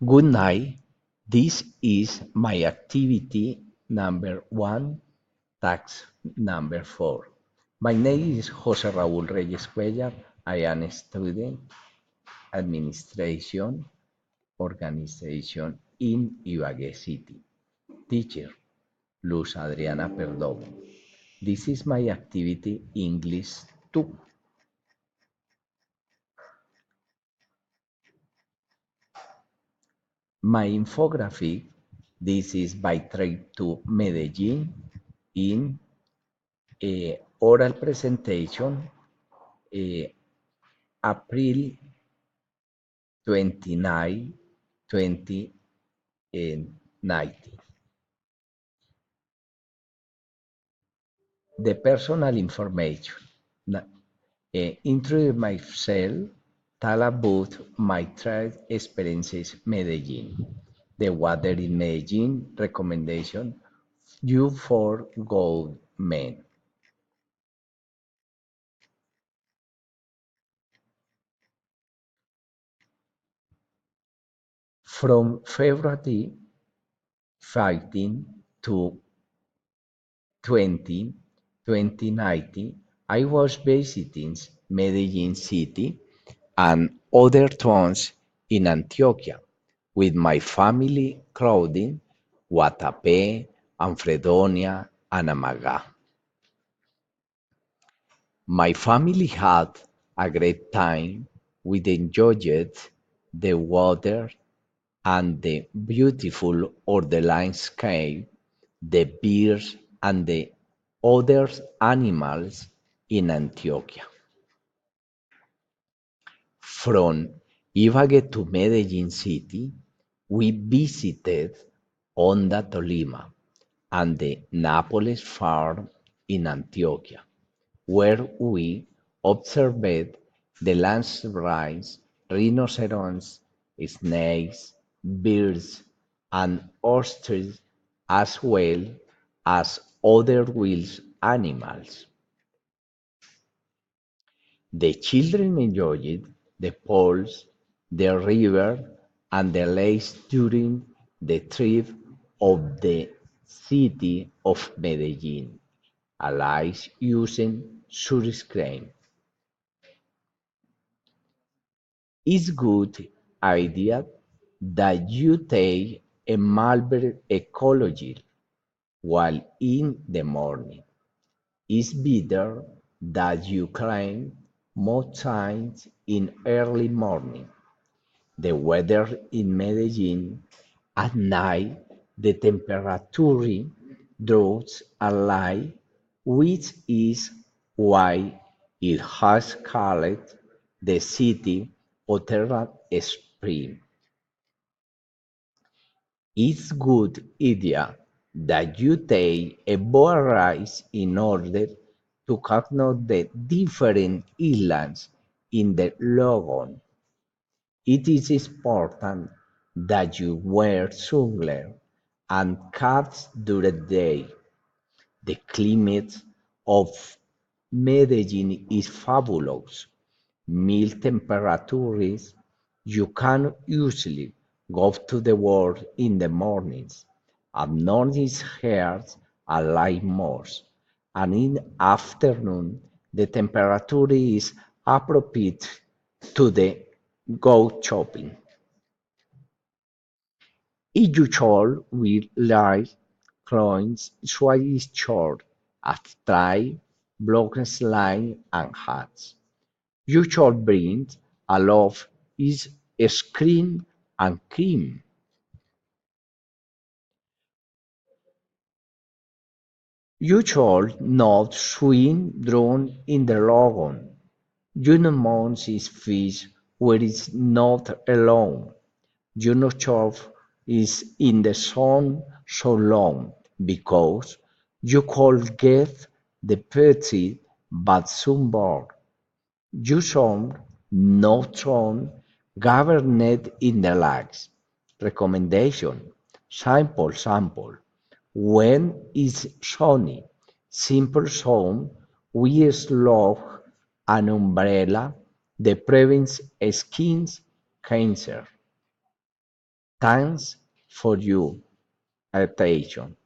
Good night. This is my activity number one, task number four. My name is Jose Raúl Reyes Cuellar. I am a student administration organization in Ibagué City. Teacher, Luz Adriana Perdomo. This is my activity English 2. My infographic, this is by trip to Medellin in a oral presentation, April 29, 2019. The personal information. Introduce myself, tell about my trip experiences Medellin. The weather in Medellin recommendation you for gold men. From February 15 to 2019, I was visiting Medellin City and other towns in Antioquia with my family crowding Guatapé, Anfredonia, and Amagá. My family had a great time. We enjoyed the water and the beautiful or the landscape, the birds and the other animals in Antioquia. From Ibagué to Medellin City, we visited Honda Tolima and the Nápoles farm in Antioquia, where we observed the landslides, rhinoceroses, snakes, birds, and ostriches, as well as other wild animals. The children enjoyed the pools, the river, and the lakes during the trip of the city of Medellin, allies using sunscreen. It's good idea that you take a Malbec ecology while in the morning. It's better that you climb mountains in early morning. The weather in Medellin at night, the temperature drops a lot, which is why it has called the city Eternal Spring. It's good idea that you take a boat ride in order to connect the different islands in the lagoon. It is important that you wear sunglasses and caps during the day. The climate of Medellin is fabulous. Mild temperatures. You can usually go to the work in the mornings. At night is here a light more, and in the afternoon the temperature is appropriate to the go shopping. If you should wear light clothes, slightly short, a tie, blockers line, and hats. You should bring a lot is screen and cream. You should not swim drown in the lagoon. You know mount is fish where it's not alone. You know chop is in the sun so long because you could get the petty but sunburn. You should not thrown governed in the lakes. Recommendation: sample. When it's sunny, simple zone, we slog an umbrella that prevents skin cancer. Thanks for your attention.